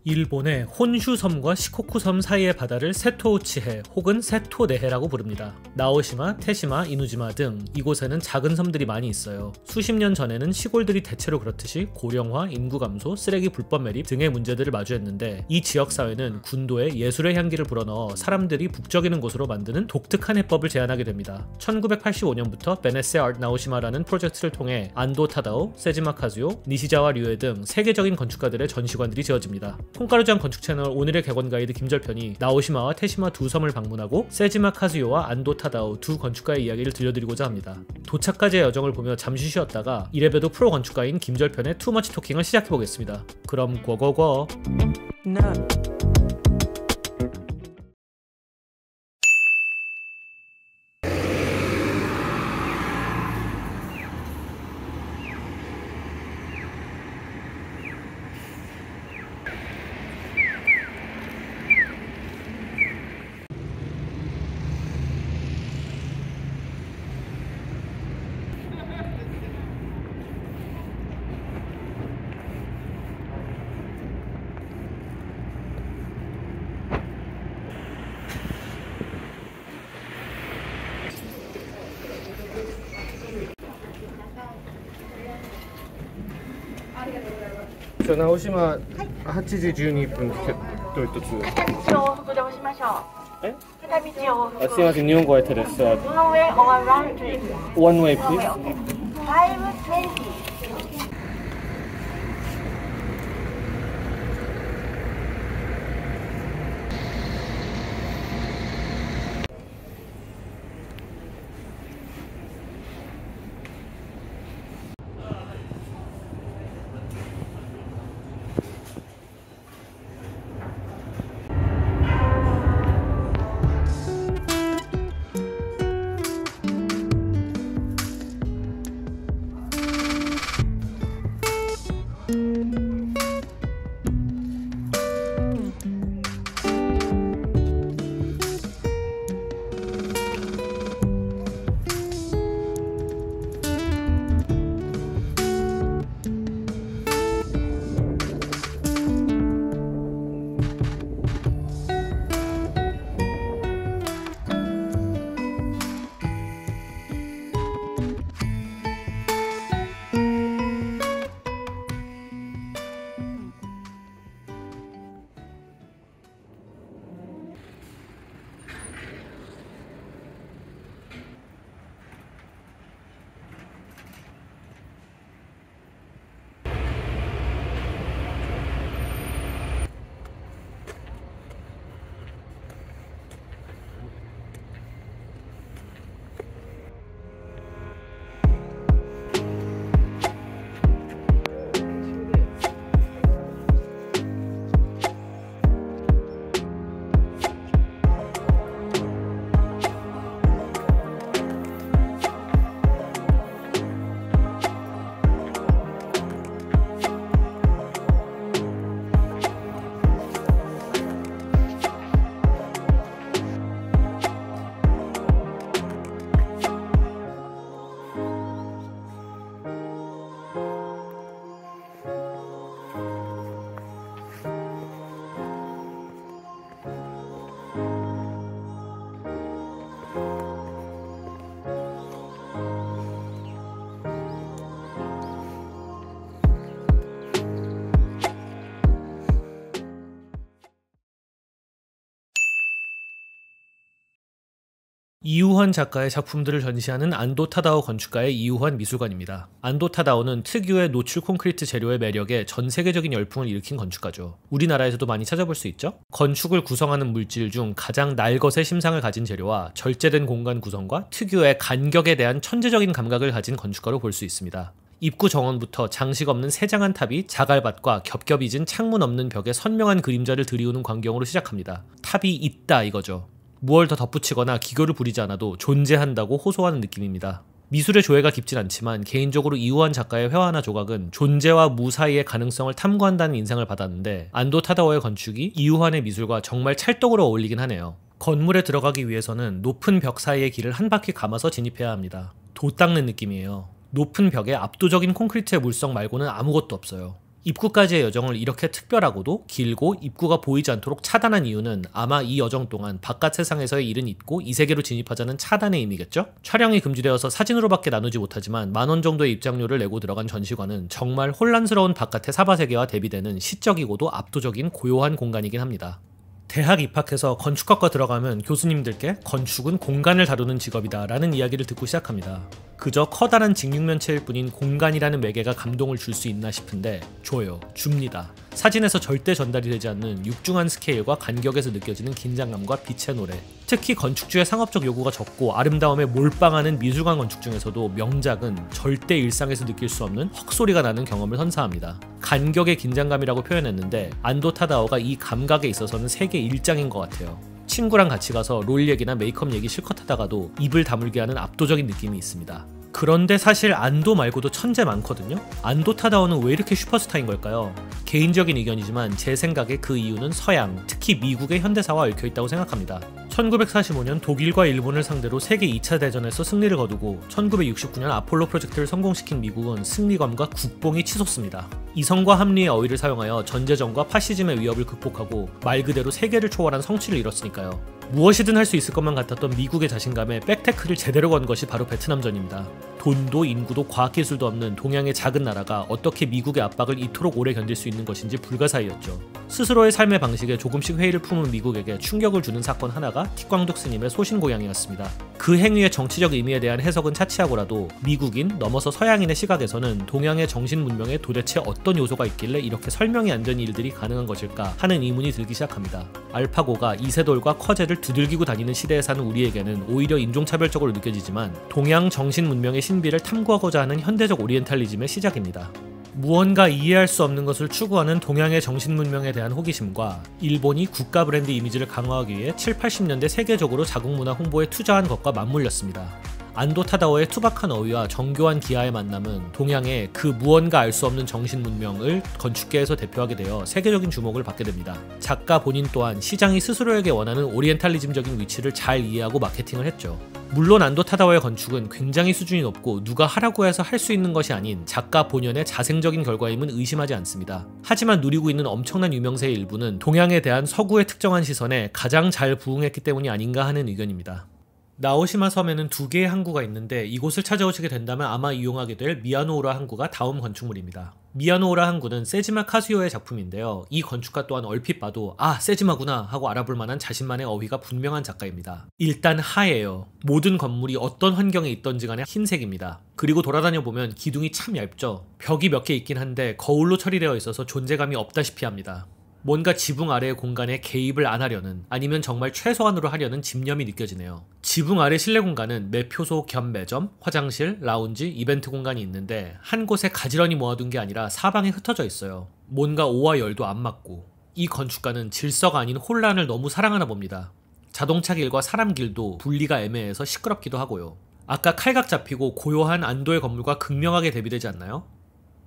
일본의 혼슈 섬과 시코쿠 섬 사이의 바다를 세토우치해 혹은 세토네해라고 부릅니다. 나오시마, 테시마, 이누지마 등 이곳에는 작은 섬들이 많이 있어요. 수십 년 전에는 시골들이 대체로 그렇듯이 고령화, 인구 감소, 쓰레기 불법 매립 등의 문제들을 마주했는데 이 지역 사회는 군도에 예술의 향기를 불어넣어 사람들이 북적이는 곳으로 만드는 독특한 해법을 제안하게 됩니다. 1985년부터 베네세 아트 나오시마라는 프로젝트를 통해 안도 타다오, 세지마 카즈요, 니시자와 류에 등 세계적인 건축가들의 전시관들이 지어집니다. 콩가루장 건축 채널 오늘의 객원 가이드 김절편이 나오시마와 테시마 두 섬을 방문하고 세지마 카즈요와 안도 타다오 두 건축가의 이야기를 들려드리고자 합니다. 도착까지의 여정을 보며 잠시 쉬었다가 이래봬도 프로 건축가인 김절편의 투머치 토킹을 시작해보겠습니다. 그럼 고고고.直島8時12分チケット1つ。片道往復で押しましょう。片道往復。すみません、日本語は手です。One way or round trip? One way, please. Okay. 520. 이우환 작가의 작품들을 전시하는 안도 타다오 건축가의 이우환 미술관입니다. 안도 타다오는 특유의 노출 콘크리트 재료의 매력에 전 세계적인 열풍을 일으킨 건축가죠. 우리나라에서도 많이 찾아볼 수 있죠? 건축을 구성하는 물질 중 가장 날것의 심상을 가진 재료와 절제된 공간 구성과 특유의 간격에 대한 천재적인 감각을 가진 건축가로 볼 수 있습니다. 입구 정원부터 장식 없는 세장한 탑이 자갈밭과 겹겹이 진 창문 없는 벽에 선명한 그림자를 들이우는 광경으로 시작합니다. 탑이 있다 이거죠. 무얼 더 덧붙이거나 기교를 부리지 않아도 존재한다고 호소하는 느낌입니다. 미술의 조예가 깊진 않지만 개인적으로 이우환 작가의 회화나 조각은 존재와 무 사이의 가능성을 탐구한다는 인상을 받았는데 안도 타다오의 건축이 이우환의 미술과 정말 찰떡으로 어울리긴 하네요. 건물에 들어가기 위해서는 높은 벽 사이의 길을 한 바퀴 감아서 진입해야 합니다. 도 닦는 느낌이에요. 높은 벽에 압도적인 콘크리트의 물성 말고는 아무것도 없어요. 입구까지의 여정을 이렇게 특별하고도 길고 입구가 보이지 않도록 차단한 이유는 아마 이 여정 동안 바깥 세상에서의 일은 잊고 이 세계로 진입하자는 차단의 의미겠죠? 촬영이 금지되어서 사진으로밖에 나누지 못하지만 10,000원 정도의 입장료를 내고 들어간 전시관은 정말 혼란스러운 바깥의 사바세계와 대비되는 시적이고도 압도적인 고요한 공간이긴 합니다. 대학 입학해서 건축학과 들어가면 교수님들께 건축은 공간을 다루는 직업이다 라는 이야기를 듣고 시작합니다. 그저 커다란 직육면체일 뿐인 공간이라는 매개가 감동을 줄 수 있나 싶은데 줘요. 줍니다. 사진에서 절대 전달이 되지 않는 육중한 스케일과 간격에서 느껴지는 긴장감과 빛의 노래. 특히 건축주의 상업적 요구가 적고 아름다움에 몰빵하는 미술관 건축 중에서도 명작은 절대 일상에서 느낄 수 없는 헉소리가 나는 경험을 선사합니다. 간격의 긴장감이라고 표현했는데 안도 타다오가 이 감각에 있어서는 세계 일장인 것 같아요. 친구랑 같이 가서 롤 얘기나 메이크업 얘기 실컷 하다가도 입을 다물게 하는 압도적인 느낌이 있습니다. 그런데 사실 안도 말고도 천재 많거든요? 안도 타다오는 왜 이렇게 슈퍼스타인 걸까요? 개인적인 의견이지만 제 생각에 그 이유는 서양, 특히 미국의 현대사와 얽혀있다고 생각합니다. 1945년 독일과 일본을 상대로 세계 2차 대전에서 승리를 거두고 1969년 아폴로 프로젝트를 성공시킨 미국은 승리감과 국뽕이 치솟습니다. 이성과 합리의 어휘를 사용하여 전제정과 파시즘의 위협을 극복하고 말 그대로 세계를 초월한 성취를 이뤘으니까요. 무엇이든 할 수 있을 것만 같았던 미국의 자신감에 백테크를 제대로 건 것이 바로 베트남전입니다. 돈도 인구도 과학기술도 없는 동양의 작은 나라가 어떻게 미국의 압박을 이토록 오래 견딜 수 있는 것인지 불가사의였죠. 스스로의 삶의 방식에 조금씩 회의를 품은 미국에게 충격을 주는 사건 하나가 티광둑 스님의 소신고양이였습니다. 그 행위의 정치적 의미에 대한 해석은 차치하고라도 미국인 넘어서 서양인의 시각에서는 동양의 정신 문명에 도대체 어떤 요소가 있길래 이렇게 설명이 안 되는 일들이 가능한 것일까 하는 의문이 들기 시작합니다. 알파고가 이세돌과 커제를 두들기고 다니는 시대에 사는 우리에게는 오히려 인종차별적으로 느껴지지만 동양 정신 문명의 신비를 탐구하고자 하는 현대적 오리엔탈리즘의 시작입니다. 무언가 이해할 수 없는 것을 추구하는 동양의 정신문명에 대한 호기심과 일본이 국가 브랜드 이미지를 강화하기 위해 7, 80년대 세계적으로 자국문화 홍보에 투자한 것과 맞물렸습니다. 안도 타다오의 투박한 어휘와 정교한 기하의 만남은 동양의 그 무언가 알 수 없는 정신문명을 건축계에서 대표하게 되어 세계적인 주목을 받게 됩니다. 작가 본인 또한 시장이 스스로에게 원하는 오리엔탈리즘적인 위치를 잘 이해하고 마케팅을 했죠. 물론 안도 타다오의 건축은 굉장히 수준이 높고 누가 하라고 해서 할 수 있는 것이 아닌 작가 본연의 자생적인 결과임은 의심하지 않습니다. 하지만 누리고 있는 엄청난 유명세의 일부는 동양에 대한 서구의 특정한 시선에 가장 잘 부응했기 때문이 아닌가 하는 의견입니다. 나오시마 섬에는 2개의 항구가 있는데 이곳을 찾아오시게 된다면 아마 이용하게 될 미야노우라 항구가 다음 건축물입니다. 미야노우라 항구는 세지마 카수요의 작품인데요. 이 건축가 또한 얼핏 봐도 아 세지마구나 하고 알아볼 만한 자신만의 어휘가 분명한 작가입니다. 일단 하예요. 모든 건물이 어떤 환경에 있던지 간에 흰색입니다. 그리고 돌아다녀 보면 기둥이 참 얇죠. 벽이 몇 개 있긴 한데 거울로 처리되어 있어서 존재감이 없다시피 합니다. 뭔가 지붕 아래의 공간에 개입을 안 하려는 아니면 정말 최소한으로 하려는 집념이 느껴지네요. 지붕 아래 실내 공간은 매표소 겸 매점, 화장실, 라운지, 이벤트 공간이 있는데 한 곳에 가지런히 모아둔 게 아니라 사방에 흩어져 있어요. 뭔가 오와 열도 안 맞고. 이 건축가는 질서가 아닌 혼란을 너무 사랑하나 봅니다. 자동차 길과 사람 길도 분리가 애매해서 시끄럽기도 하고요. 아까 칼각 잡히고 고요한 안도의 건물과 극명하게 대비되지 않나요?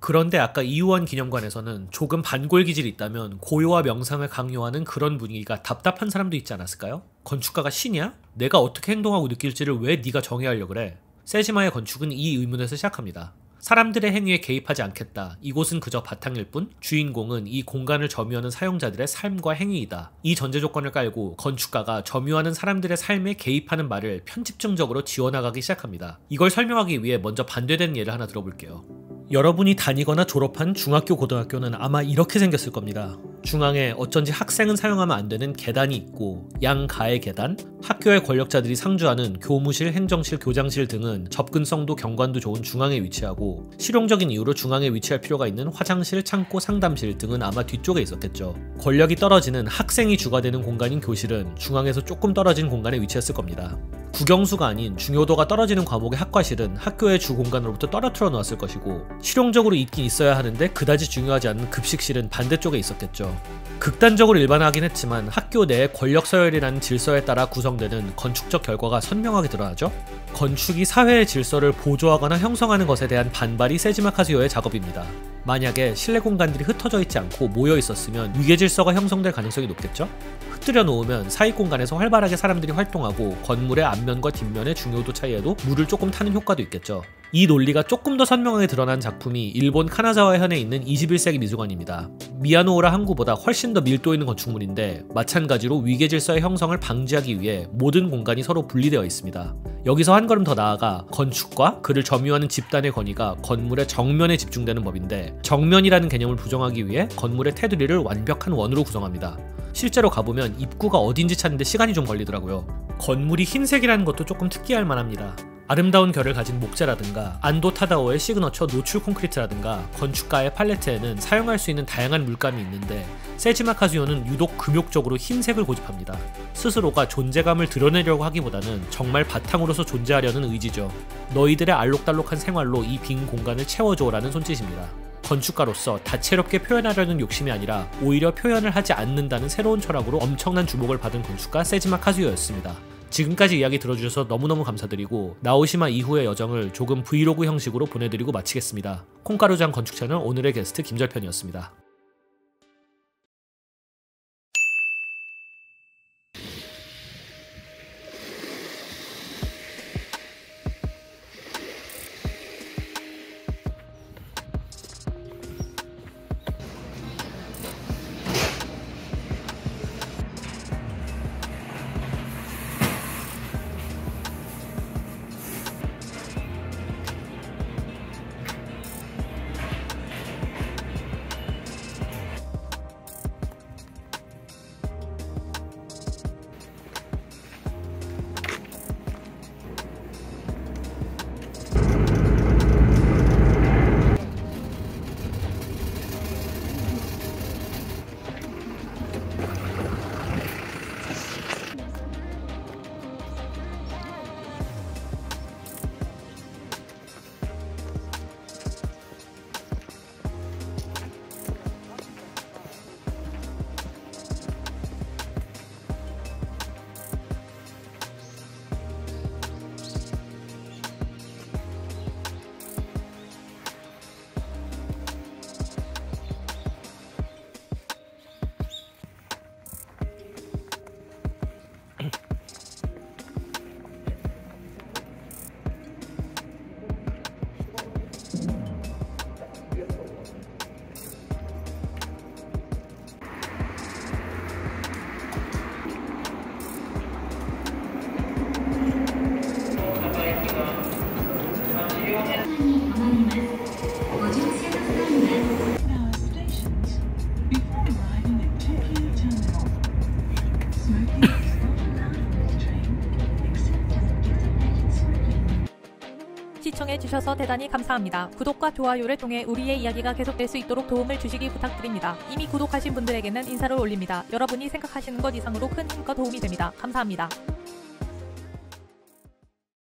그런데 아까 이우원 기념관에서는 조금 반골 기질이 있다면 고요와 명상을 강요하는 그런 분위기가 답답한 사람도 있지 않았을까요? 건축가가 신이야? 내가 어떻게 행동하고 느낄지를 왜 네가 정해하려고 그래? 세지마의 건축은 이 의문에서 시작합니다. 사람들의 행위에 개입하지 않겠다. 이곳은 그저 바탕일 뿐 주인공은 이 공간을 점유하는 사용자들의 삶과 행위이다. 이 전제 조건을 깔고 건축가가 점유하는 사람들의 삶에 개입하는 말을 편집증적으로 지워나가기 시작합니다. 이걸 설명하기 위해 먼저 반대되는 예를 하나 들어볼게요. 여러분이 다니거나 졸업한 중학교, 고등학교는 아마 이렇게 생겼을 겁니다. 중앙에 어쩐지 학생은 사용하면 안 되는 계단이 있고 양가의 계단, 학교의 권력자들이 상주하는 교무실, 행정실, 교장실 등은 접근성도 경관도 좋은 중앙에 위치하고 실용적인 이유로 중앙에 위치할 필요가 있는 화장실, 창고, 상담실 등은 아마 뒤쪽에 있었겠죠. 권력이 떨어지는 학생이 주가 되는 공간인 교실은 중앙에서 조금 떨어진 공간에 위치했을 겁니다. 국영수가 아닌 중요도가 떨어지는 과목의 학과실은 학교의 주 공간으로부터 떨어뜨려 놓았을 것이고, 실용적으로 있긴 있어야 하는데 그다지 중요하지 않은 급식실은 반대쪽에 있었겠죠. 극단적으로 일반화하긴 했지만 학교 내의 권력 서열이라는 질서에 따라 구성되는 건축적 결과가 선명하게 드러나죠. 건축이 사회의 질서를 보조하거나 형성하는 것에 대한 반발이 세지마 카즈요의 작업입니다. 만약에 실내 공간들이 흩어져 있지 않고 모여 있었으면 위계 질서가 형성될 가능성이 높겠죠? 흩뜨려 놓으면 사익 공간에서 활발하게 사람들이 활동하고 건물의 앞면과 뒷면의 중요도 차이에도 물을 조금 타는 효과도 있겠죠. 이 논리가 조금 더 선명하게 드러난 작품이 일본 카나자와 현에 있는 21세기 미술관입니다. 미야노오라 항구보다 훨씬 더 밀도 있는 건축물인데 마찬가지로 위계 질서의 형성을 방지하기 위해 모든 공간이 서로 분리되어 있습니다. 여기서 한 걸음 더 나아가 건축과 그를 점유하는 집단의 권위가 건물의 정면에 집중되는 법인데, 정면이라는 개념을 부정하기 위해 건물의 테두리를 완벽한 원으로 구성합니다. 실제로 가보면 입구가 어딘지 찾는데 시간이 좀 걸리더라고요. 건물이 흰색이라는 것도 조금 특이할 만합니다. 아름다운 결을 가진 목재라든가 안도 타다오의 시그너처 노출 콘크리트라든가 건축가의 팔레트에는 사용할 수 있는 다양한 물감이 있는데, 세지마 카즈요는 유독 금욕적으로 흰색을 고집합니다. 스스로가 존재감을 드러내려고 하기보다는 정말 바탕으로서 존재하려는 의지죠. 너희들의 알록달록한 생활로 이 빈 공간을 채워줘라는 손짓입니다. 건축가로서 다채롭게 표현하려는 욕심이 아니라 오히려 표현을 하지 않는다는 새로운 철학으로 엄청난 주목을 받은 건축가 세지마 카즈요였습니다. 지금까지 이야기 들어주셔서 너무너무 감사드리고, 나오시마 이후의 여정을 조금 브이로그 형식으로 보내드리고 마치겠습니다. 콩가루장 건축 채널 오늘의 게스트 김절편이었습니다. 시청해주셔서 대단히 감사합니다. 구독과 좋아요를 통해 우리의 이야기가 계속될 수 있도록 도움을 주시기 부탁드립니다. 이미 구독하신 분들에게는 인사를 올립니다. 여러분이 생각하시는 것 이상으로 큰 힘과 도움이 됩니다. 감사합니다.